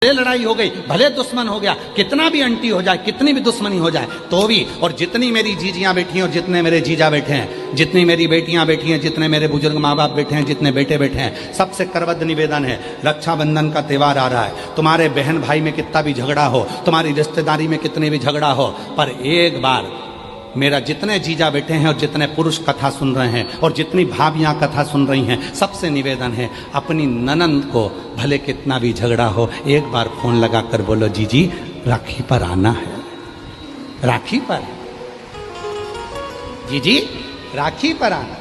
भले लड़ाई हो गई, भले दुश्मन हो गया, कितना भी अंटी हो जाए, कितनी भी दुश्मनी हो जाए तो भी, और जितनी मेरी जीजियां बैठी हैं और जितने मेरे जीजा बैठे हैं, जितनी मेरी बेटियां बैठी हैं, जितने मेरे बुजुर्ग माँ बाप बैठे हैं, जितने बेटे बैठे हैं, सबसे करबद्ध निवेदन है, रक्षाबंधन का त्यौहार आ रहा है, तुम्हारे बहन भाई में कितना भी झगड़ा हो, तुम्हारी रिश्तेदारी में कितने भी झगड़ा हो, पर एक बार मेरा जितने जीजा बैठे हैं और जितने पुरुष कथा सुन रहे हैं और जितनी भाभियां कथा सुन रही हैं, सबसे निवेदन है, अपनी ननंद को भले कितना भी झगड़ा हो, एक बार फोन लगा कर बोलो जीजी राखी पर आना है, राखी पर जीजी राखी पर आना।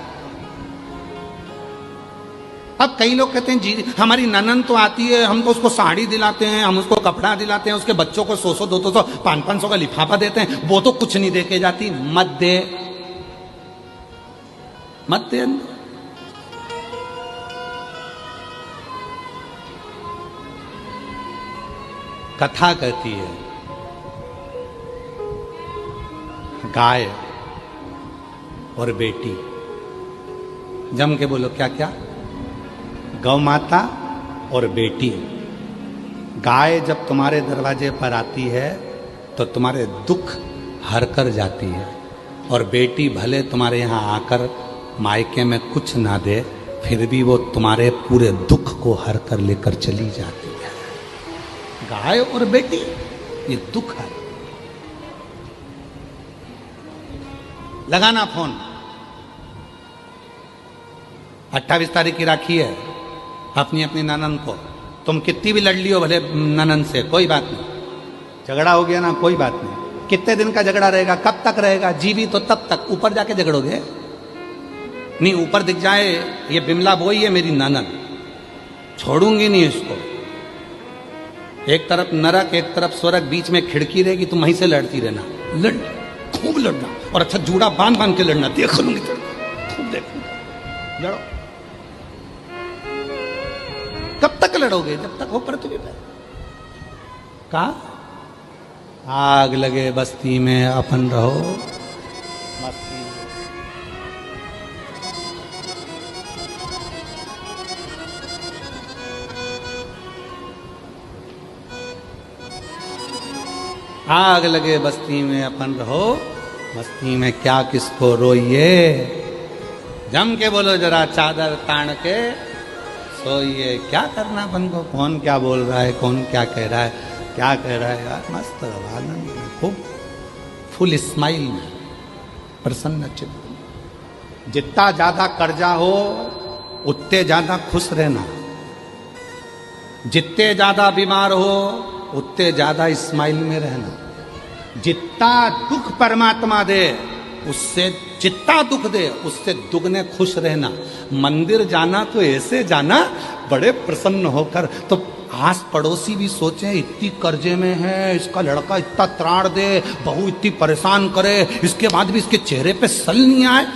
अब कई लोग कहते हैं जी हमारी ननंद तो आती है, हम तो उसको साड़ी दिलाते हैं, हम उसको कपड़ा दिलाते हैं, उसके बच्चों को 100 200 500 का लिफाफा देते हैं, वो तो कुछ नहीं दे के जाती। मत दे, मत दे। कथा कहती है गाय और बेटी, जम के बोलो क्या क्या, गौ माता और बेटी। गाय जब तुम्हारे दरवाजे पर आती है तो तुम्हारे दुख हर कर जाती है, और बेटी भले तुम्हारे यहाँ आकर मायके में कुछ ना दे, फिर भी वो तुम्हारे पूरे दुख को हर कर लेकर चली जाती है। गाय और बेटी ये दुख है। लगाना फोन, 28 तारीख की राखी है, अपनी अपनी ननंद को, तुम कितनी भी लड़ लियो भले ननंद से, कोई बात नहीं, झगड़ा हो गया ना कोई बात नहीं, कितने दिन का झगड़ा रहेगा, कब तक रहेगा, जीवी तो तब तक, ऊपर जाके झगड़ोगे नहीं, ऊपर दिख जाए ये बिमला बोई है मेरी ननंद, छोड़ूंगी नहीं इसको, एक तरफ नरक एक तरफ स्वर्ग, बीच में खिड़की रहेगी, तुम वहीं से लड़ती रहना, लड़ खूब लड़ना, और अच्छा जूड़ा बांध बांध के लड़ना, देख लूंगी खूब देखूंगा, लड़ो। कब तक लड़ोगे, जब तक हो पृथ्वी पे। कहा आग लगे बस्ती में अपन रहो, बस्ती आग लगे बस्ती में अपन रहो, बस्ती में क्या किसको रोइए, जम के बोलो जरा चादर तान के सोइए। क्या करना अपन को, कौन क्या बोल रहा है, कौन क्या कह रहा है, क्या कह रहा है, यार मस्त रहो, आनंद में, खूब फुल स्माइल में, प्रसन्न चित्त। जितना ज्यादा कर्जा हो उतने ज्यादा खुश रहना, जितने ज्यादा बीमार हो उतने ज्यादा स्माइल में रहना, जितना दुख परमात्मा दे उससे, जितना दुख दे उससे दुगने खुश रहना। मंदिर जाना तो ऐसे जाना बड़े प्रसन्न होकर, तो आस पड़ोसी भी सोचे इतनी कर्जे में है, इसका लड़का इतना त्राण दे, बहू इतनी परेशान करे, इसके बाद भी इसके चेहरे पे सल नहीं आए।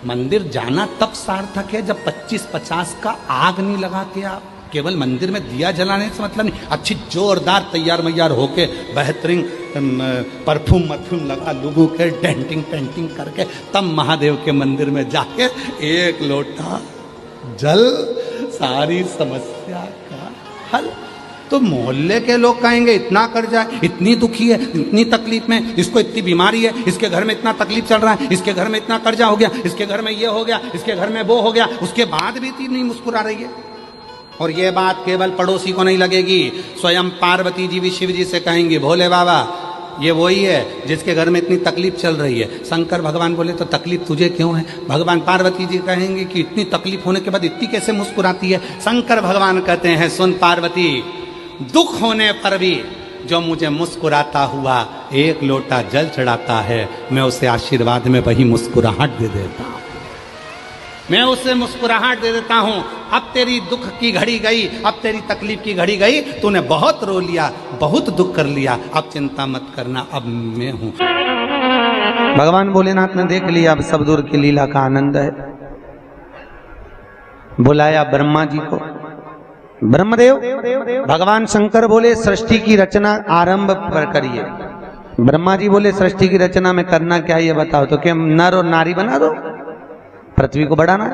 मंदिर जाना तब सार्थक है जब 25-50 का आग नहीं लगा के आप, केवल मंदिर में दिया जलाने से मतलब नहीं, अच्छी जोरदार तैयार मैयार होके बेहतरीन परफ्यूम मरफ्यूम लगा लोगों के डेंटिंग पेंटिंग करके तब महादेव के मंदिर में जाके एक लोटा जल, सारी समस्या का हल। तो मोहल्ले के लोग कहेंगे इतना कर्जा, इतनी दुखी है, इतनी तकलीफ में, इसको इतनी बीमारी है, इसके घर में इतना तकलीफ चल रहा है, इसके घर में इतना कर्जा हो गया, इसके घर में ये हो गया, इसके घर में वो हो गया, उसके बाद भी इतनी नहीं मुस्कुरा रही है। और ये बात केवल पड़ोसी को नहीं लगेगी, स्वयं पार्वती जी भी शिव जी से कहेंगे भोले बाबा ये वही है जिसके घर में इतनी तकलीफ चल रही है। शंकर भगवान बोले तो तकलीफ तुझे क्यों है? भगवान पार्वती जी कहेंगे कि इतनी तकलीफ होने के बाद इतनी कैसे मुस्कुराती है? शंकर भगवान कहते हैं सुन पार्वती, दुख होने पर भी जो मुझे मुस्कुराता हुआ एक लोटा जल चढ़ाता है, मैं उसे आशीर्वाद में वही मुस्कुराहट दे देता हूं, मैं उसे मुस्कुराहट दे देता हूं। अब तेरी दुख की घड़ी गई, अब तेरी तकलीफ की घड़ी गई, तूने बहुत रो लिया, बहुत दुख कर लिया, अब चिंता मत करना, अब मैं हूं। भगवान भोलेनाथ ने देख लिया अब सब दूर की लीला का आनंद है, बुलाया ब्रह्मा जी को। ब्रह्मदेव, भगवान शंकर बोले सृष्टि की रचना आरंभ पर करिए। ब्रह्मा जी बोले सृष्टि की रचना में करना क्या ये बताओ, तो क्या नर और नारी बना दो, पृथ्वी को बढ़ाना।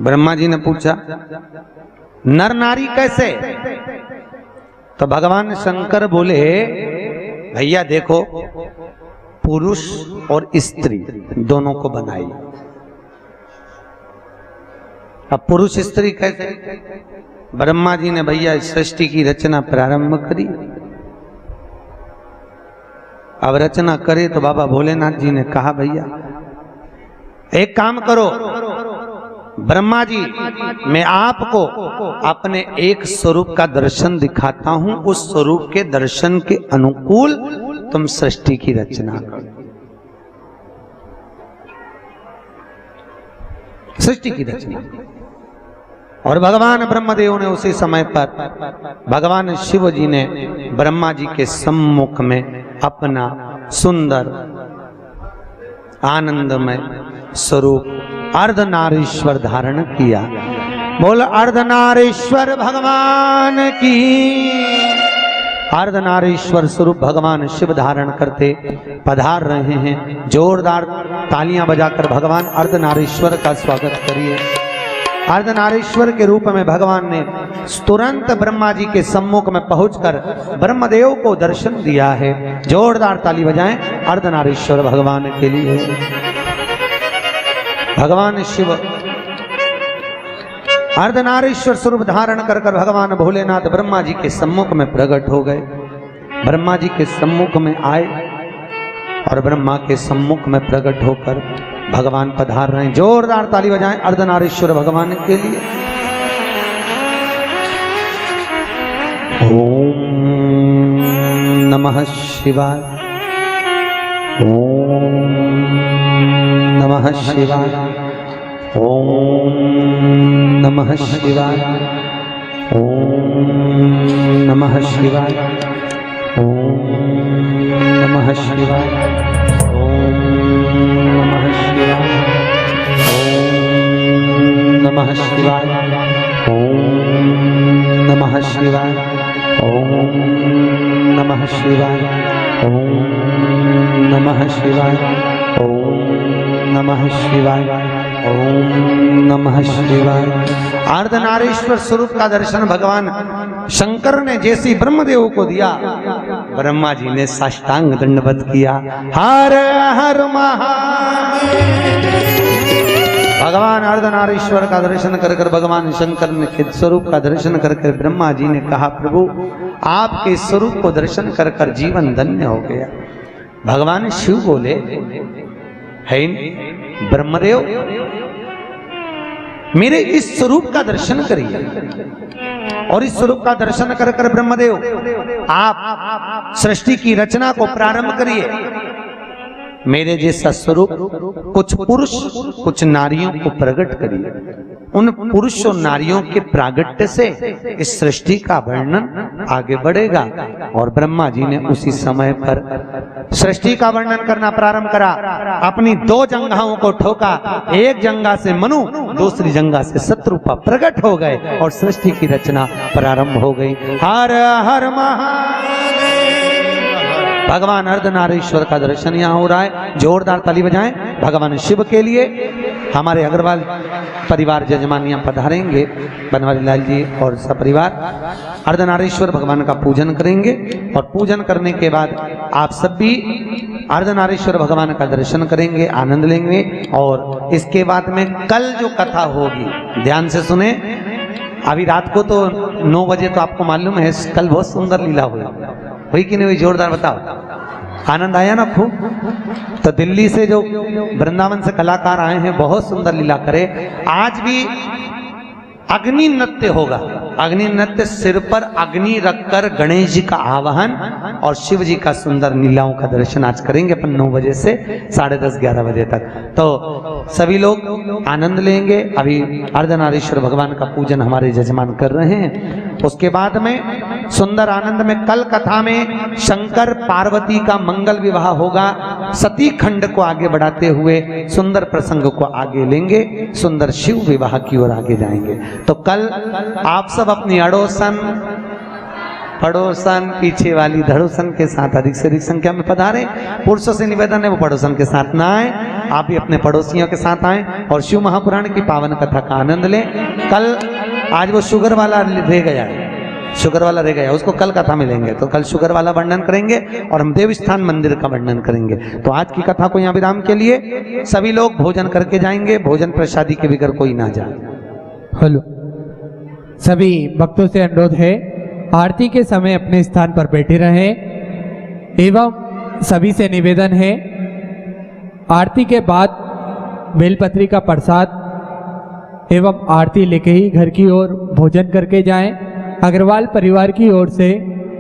ब्रह्मा जी ने पूछा नर नारी कैसे? तो भगवान शंकर बोले भैया देखो, पुरुष और स्त्री दोनों को बनाई। अब पुरुष स्त्री कैसे? ब्रह्मा जी ने भैया सृष्टि की रचना प्रारंभ करी। अब रचना करे तो बाबा भोलेनाथ जी ने कहा भैया एक काम करो ब्रह्मा जी, मैं आपको अपने एक स्वरूप का दर्शन दिखाता हूं, उस स्वरूप के दर्शन के अनुकूल तुम सृष्टि की रचना करो। सृष्टि की रचना। और भगवान ब्रह्मदेव ने उसी समय पर भगवान शिव जी ने ब्रह्मा जी के सम्मुख में अपना सुंदर आनंदमय स्वरूप अर्धनारीश्वर धारण किया। बोल अर्धनारीश्वर भगवान की। अर्धनारीश्वर स्वरूप भगवान शिव धारण करते पधार रहे हैं। जोरदार तालियां बजाकर भगवान अर्धनारीश्वर का स्वागत करिए। अर्धनारीश्वर के रूप में भगवान ने तुरंत ब्रह्मा जी के सम्मुख में पहुंचकर ब्रह्मदेव को दर्शन दिया है। जोरदार ताली बजाएं अर्धनारीश्वर भगवान के लिए। भगवान शिव अर्धनारीश्वर स्वरूप धारण कर भगवान भोलेनाथ ब्रह्मा जी के सम्मुख में प्रकट हो गए। ब्रह्मा जी के सम्मुख में आए और ब्रह्मा के सम्मुख में प्रकट होकर भगवान पधार रहे हैं। जोरदार ताली बजाएं अर्धनारीश्वर भगवान के लिए। ओम नमः शिवाय। ओम नमः शिवाय। ओम नमः शिवाय। ओम नमः शिवाय। ओम नमः शिवाय। ओम नमः शिवाय। ओम नमः शिवाय। ओम नमः शिवाय। ओम नमः शिवाय। ओम नमः शिवाय। ओम नमः शिवाय। ओम नमः शिवाय। अर्धनारीश्वर स्वरूप का दर्शन भगवान शंकर ने जैसे ब्रह्मदेव को दिया, ब्रह्मा जी ने साष्टांग दंडवत किया। हर हर महादेव। भगवान अर्धनारीश्वर का दर्शन कर भगवान शंकर ने के स्वरूप का दर्शन कर ब्रह्मा जी ने कहा प्रभु आपके स्वरूप को दर्शन कर जीवन धन्य हो गया। भगवान शिव बोले है ब्रह्मदेव मेरे इस स्वरूप का दर्शन करिए। और इस स्वरूप का दर्शन कर ब्रह्मदेव आप सृष्टि की रचना को प्रारंभ करिए। मेरे जैसा स्वरूप कुछ पुरुष कुछ नारियों को प्रकट करिए। उन पुरुष और नारियों के प्रागट्य से इस सृष्टि का वर्णन आगे बढ़ेगा। और ब्रह्मा जी ने उसी समय पर सृष्टि का वर्णन करना प्रारंभ करा। अपनी दो जंघाओं को ठोका। एक जंघा से मनु, दूसरी जंघा से शत्रुपा प्रकट हो गए और सृष्टि की रचना प्रारंभ हो गई। हर हर महादेव। भगवान अर्धनारीश्वर का दर्शन यहाँ हो रहा है। जोरदार ताली बजाएं भगवान शिव के लिए। हमारे अग्रवाल परिवार जजमान यहाँ पधारेंगे, बनवारी लाल जी और सपरिवार अर्धनारीश्वर भगवान का पूजन करेंगे। और पूजन करने के बाद आप सब भी अर्धनारीश्वर भगवान का दर्शन करेंगे, आनंद लेंगे। और इसके बाद में कल जो कथा होगी ध्यान से सुने। अभी रात को तो 9 बजे तो आपको मालूम है कल बहुत सुंदर लीला हुई कि नहीं हुई? जोरदार बताओ। आनंद आया ना खूब? तो दिल्ली से जो वृंदावन से कलाकार आए हैं बहुत सुंदर लीला करे। आज भी अग्नि नृत्य होगा। अग्नि नृत्य सिर पर अग्नि रखकर गणेश जी का आवाहन और शिव जी का सुंदर लीलाओं का दर्शन आज करेंगे अपन 9 बजे से 10:30-11 बजे तक। तो सभी लोग आनंद लेंगे। अभी अर्धनारीश्वर भगवान का पूजन हमारे जजमान कर रहे हैं। उसके बाद में सुंदर आनंद में कल कथा में शंकर पार्वती का मंगल विवाह होगा। सती खंड को आगे बढ़ाते हुए सुंदर प्रसंग को आगे लेंगे। सुंदर शिव विवाह की ओर आगे जाएंगे। तो कल आप सब अपनी अड़ोसन पड़ोसन पीछे वाली धड़ोसन के साथ अधिक से अधिक संख्या में पधारें। पुरुषों से निवेदन है वो पड़ोसन के साथ ना आए। आप भी अपने पड़ोसियों के साथ आएं और शिव महापुराण की पावन कथा का आनंद लें। कल आज वो शुगर वाला रह गया है, शुगर वाला रह गया, उसको कल कथा मिलेंगे, तो कल शुगर वाला वर्णन करेंगे और हम देवस्थान मंदिर का वर्णन करेंगे। तो आज की कथा को यहाँ विराम के लिए सभी लोग भोजन करके जाएंगे, भोजन प्रसादी के बगैर कोई ना जाए। हेलो, सभी भक्तों से अनुरोध है आरती के समय अपने स्थान पर बैठे रहें एवं सभी से निवेदन है आरती के बाद बेलपत्री का प्रसाद एवं आरती लेके ही घर की ओर भोजन करके जाएं। अग्रवाल परिवार की ओर से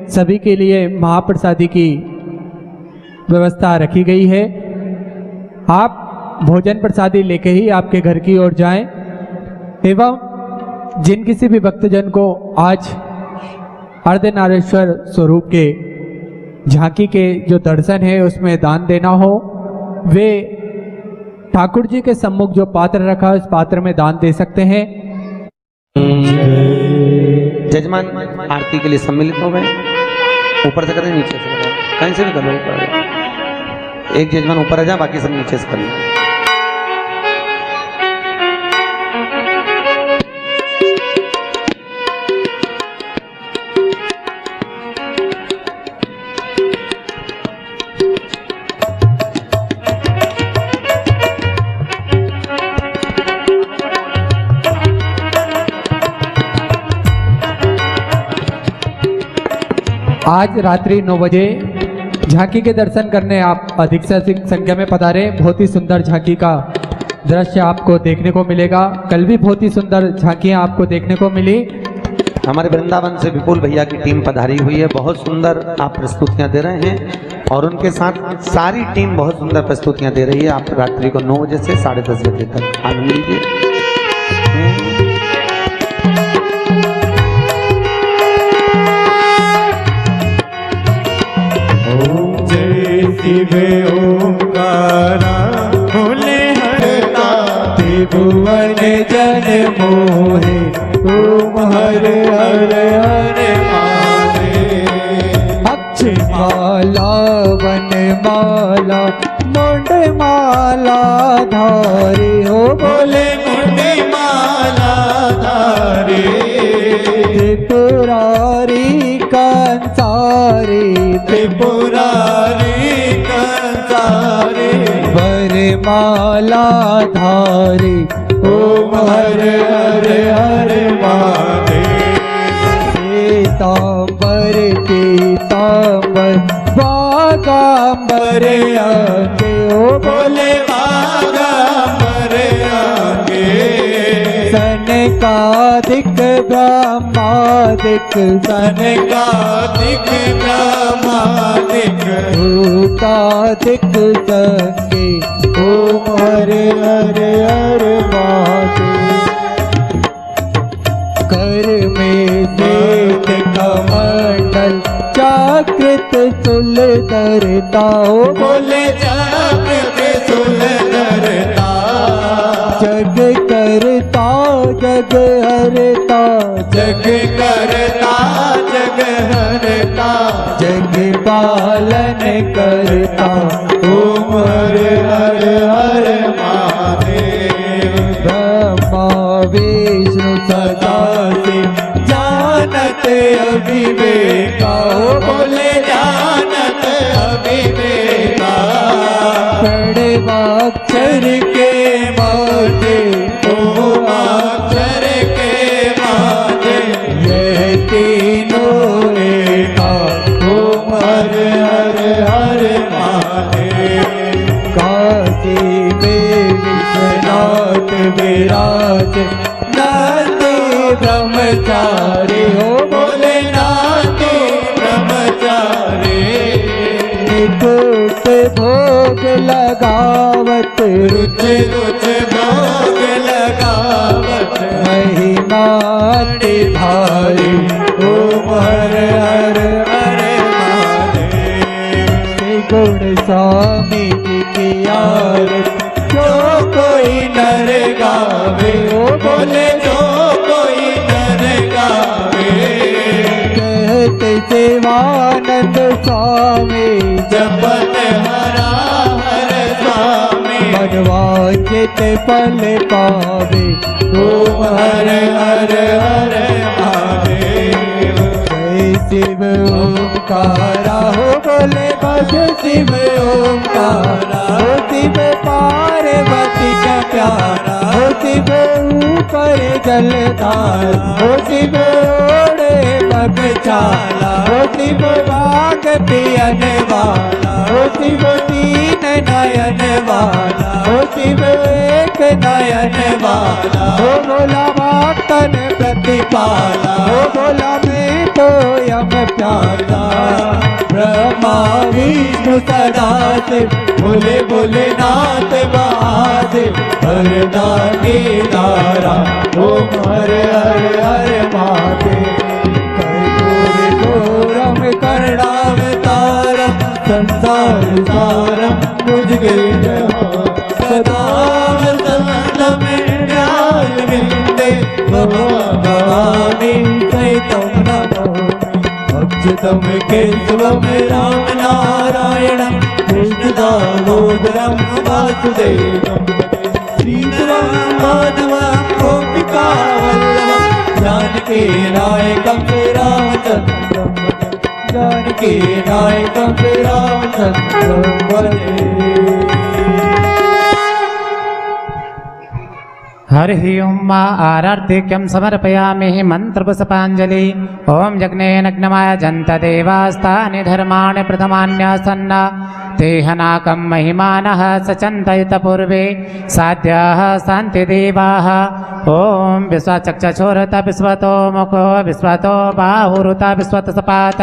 सभी के लिए महाप्रसादी की व्यवस्था रखी गई है। आप भोजन प्रसादी लेके ही आपके घर की ओर जाएं एवं जिन किसी भी भक्तजन को आज अर्धनारेश्वर स्वरूप के झांकी के जो दर्शन है उसमें दान देना हो, वे ठाकुर जी के सम्मुख जो पात्र रखा है उस पात्र में दान दे सकते हैं। जजमान आरती के लिए सम्मिलित हो गए, ऊपर से करें नीचे से करें, कहीं से भी करो, ऊपर एक जजमान ऊपर आ जा, बाकी सब नीचे से करें। आज रात्रि 9 बजे झांकी के दर्शन करने आप अधिक से अधिक संख्या में पधारें। बहुत ही सुंदर झांकी का दृश्य आपको देखने को मिलेगा। कल भी बहुत ही सुंदर झांकियां आपको देखने को मिली। हमारे वृंदावन से विपुल भैया की टीम पधारी हुई है, बहुत सुंदर आप प्रस्तुतियां दे रहे हैं और उनके साथ सारी टीम बहुत सुंदर प्रस्तुतियां दे रही है। आप रात्रि को 9 बजे से 10:30 बजे तक आनंद लीजिए। शिवे ओंकारा भोले हरता त्रिभुवन जन मोहे ओम हर हर हर अक्षमाला वनमाला मुंडमाला धारे हो भोले मुंडी माला धारे त्रिपुरारी कंसारी त्रिपुरारी कंसारे वरमाला धारी ओम हर हर हर महादेव पीतांबर पीतांबर बागांबर आगे ओ भोले बागांबर आगे सनकादिक ब्रह्मादिक सनकादिक ब्रह्मादिक भूतादिक संगे ओम हर हर हर महादेव कर में सेठ कमंडल जागृत सुलधरता हो भोले जागृत सुलधरता जग करता जग हरता जग करता जग हरता जग पालन करता ओम हर हर हर महादेव ब्रह्मा विष्णु सदा शिव जानत अविवेका ओ भोले जानत अविवेका प्रणवाक्षर के माते ओम अक्षर के माते यह तीनों एका ओम हर हर हर महादेव काशी में विश्वनाथ विराज नाते ब्रह्मचारी हो भोले नाथ ब्रह्मचारी निकुट भोग लगावत रुच रुच भोग लगावत महिमा भारी ओम हर हर हर महादेव गुण स्वामी जी की आरती जो कोई नर गावे ओ बोले जो कोई नर गावे कहते शिवानंद स्वामी जपत हरा हर स्वामी मन ते फल पावे। ओम हर हर हर महादेव। जय शिव ओंकारा हो बोले बस शिव ओंकारा। हो शिव पार्वती का प्यारा। हो शिव ऊपर जलधारा। हो शिव ओढ़े बगचाला। हो शिव बाग पियन वाला। हो शिव तीन नयन वाला। हो शिव एक नयन वाला। हो बोला भक्तन प्रतिपाला। हो बोला मैं तो यम प्याला। ब्रह्मा विष्णु सदा शिव बोले बोले नाथ महादेव। हरदानी दारा ओम हर हर हर महादेव। कर्पूर घोरम करुणावतारम संसार सारम मुझगे सदा में न्याय मिलते भवानी सहितम नमामि। अच्युतम केशवम राम नारायणम कृष्ण दामोदरम वासुदेवम। श्रीधरम माधवम गोपिका वल्लभम जानकी नायकम रामचंद्रम। जानकी नायकम रामचंद्रम वन्दे। हरि ओं मा आरार्तिक्यं समर्पयामि मन्त्रपुष्पाञ्जलि। ॐ यज्ञेनग्नमाय जन्त देवास्तानि धर्माणि प्रथमान्यासन्न। तेहनाकं महिमानः सचन्तयत पूर्वे साध्याः शान्तिदेवाः। ॐ विश्वचक्षुरुत विश्वतो मुखो विश्वतो बाहुरुत विश्वतसपात।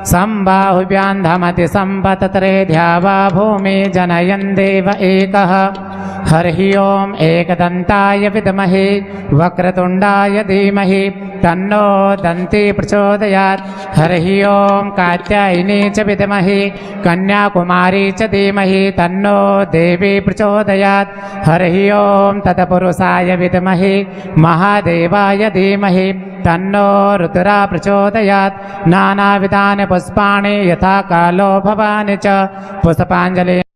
सम्बाहुभ्यां धमति सम्पतत्रे ध्यावा भूमि जनयन् देव एकः। हरि ओं एकदन्ताय विद्महे वक्रतुण्डाय धीमहि तन्नो दन्ती प्रचोदयात्। हरि ओं कात्यायनी च विद्महे कन्याकुमारी च धीमहि तन्नो देवी प्रचोदयात्। हरि ओं तत्पुरुषाय विद्महे महादेवाय धीमहि तन्नो रुद्रा प्रचोदयात्। नानाविधानि पुष्पाणि यथा कालो भवानि च पुष्पाञ्जलि।